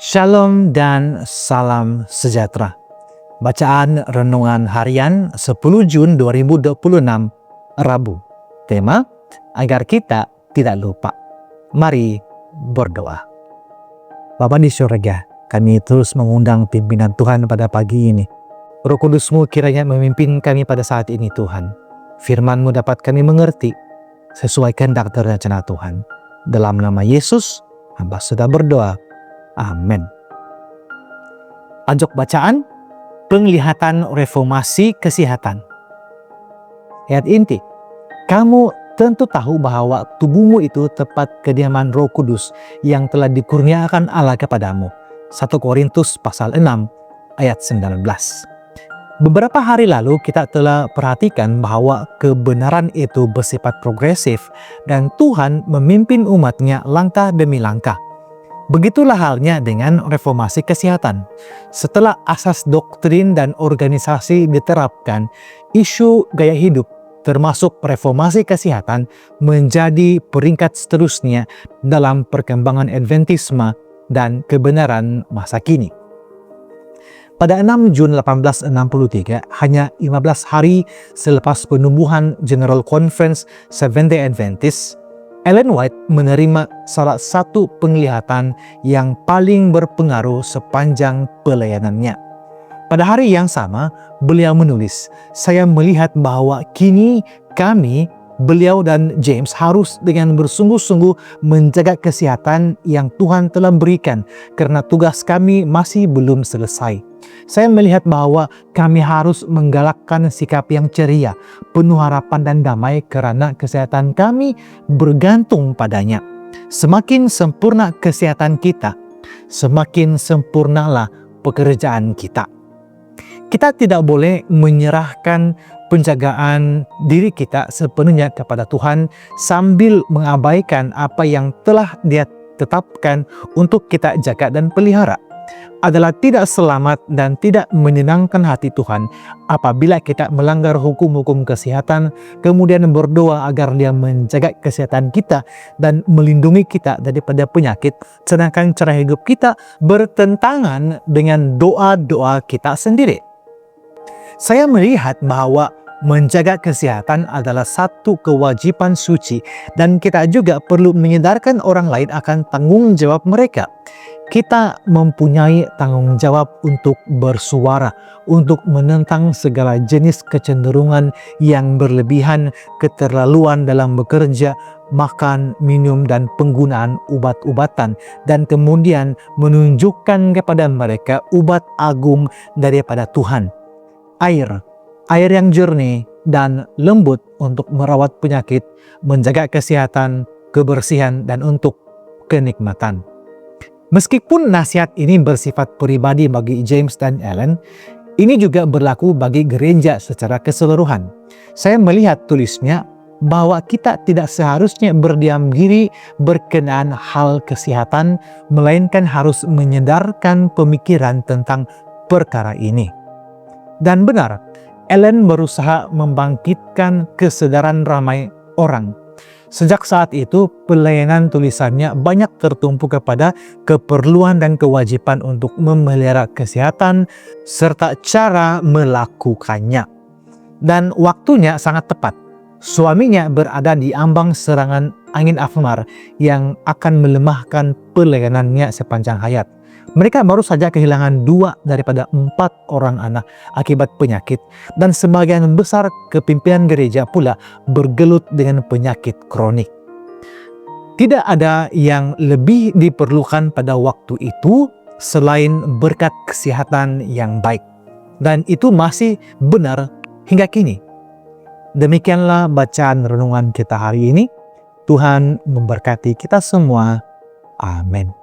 Shalom dan salam sejahtera. Bacaan Renungan Harian 10 Jun 2026, Rabu. Tema, agar kita tidak lupa. Mari berdoa. Bapa di surga, kami terus mengundang pimpinan Tuhan pada pagi ini. Roh Kudus-Mu kiranya memimpin kami pada saat ini Tuhan. Firman-Mu dapat kami mengerti, sesuai kehendak dan rencana Tuhan. Dalam nama Yesus, hamba sudah berdoa. Amin. Pojok bacaan, penglihatan reformasi kesehatan. Ayat inti, kamu tentu tahu bahwa tubuhmu itu tempat kediaman Roh Kudus yang telah dikurniakan Allah kepadamu. 1 Korintus pasal 6 ayat 19. Beberapa hari lalu kita telah perhatikan bahwa kebenaran itu bersifat progresif dan Tuhan memimpin umatnya langkah demi langkah. Begitulah halnya dengan reformasi kesehatan. Setelah asas doktrin dan organisasi diterapkan, isu gaya hidup termasuk reformasi kesehatan menjadi peringkat seterusnya dalam perkembangan Adventisme dan kebenaran masa kini. Pada 6 Jun 1863, hanya 15 hari selepas penubuhan General Conference Seventh-day Adventist, Ellen White menerima salah satu penglihatan yang paling berpengaruh sepanjang pelayanannya. Pada hari yang sama, beliau menulis, "Saya melihat bahwa kini kami, beliau dan James harus dengan bersungguh-sungguh menjaga kesehatan yang Tuhan telah berikan karena tugas kami masih belum selesai. Saya melihat bahwa kami harus menggalakkan sikap yang ceria, penuh harapan dan damai karena kesehatan kami bergantung padanya. Semakin sempurna kesehatan kita, semakin sempurnalah pekerjaan kita." Kita tidak boleh menyerahkan penjagaan diri kita sepenuhnya kepada Tuhan sambil mengabaikan apa yang telah Dia tetapkan untuk kita jaga dan pelihara. Adalah tidak selamat dan tidak menyenangkan hati Tuhan apabila kita melanggar hukum-hukum kesehatan, kemudian berdoa agar Dia menjaga kesehatan kita dan melindungi kita daripada penyakit, sedangkan cara hidup kita bertentangan dengan doa-doa kita sendiri. Saya melihat bahwa menjaga kesehatan adalah satu kewajiban suci dan kita juga perlu menyadarkan orang lain akan tanggung jawab mereka. Kita mempunyai tanggung jawab untuk bersuara, untuk menentang segala jenis kecenderungan yang berlebihan, keterlaluan dalam bekerja, makan, minum, dan penggunaan obat-obatan, dan kemudian menunjukkan kepada mereka obat agung daripada Tuhan. Air yang jernih dan lembut untuk merawat penyakit, menjaga kesehatan, kebersihan, dan untuk kenikmatan. Meskipun nasihat ini bersifat pribadi bagi James dan Ellen, ini juga berlaku bagi gereja secara keseluruhan. Saya melihat tulisnya bahwa kita tidak seharusnya berdiam diri berkenaan hal kesehatan, melainkan harus menyedarkan pemikiran tentang perkara ini. Dan benar, Ellen berusaha membangkitkan kesadaran ramai orang. Sejak saat itu, pelayanan tulisannya banyak tertumpu kepada keperluan dan kewajiban untuk memelihara kesehatan serta cara melakukannya. Dan waktunya sangat tepat. Suaminya berada di ambang serangan angin Afmar yang akan melemahkan pelayanannya sepanjang hayat. Mereka baru saja kehilangan 2 daripada 4 orang anak akibat penyakit, dan sebagian besar kepimpinan gereja pula bergelut dengan penyakit kronik. Tidak ada yang lebih diperlukan pada waktu itu selain berkat kesehatan yang baik, dan itu masih benar hingga kini. Demikianlah bacaan renungan kita hari ini. Tuhan memberkati kita semua. Amin.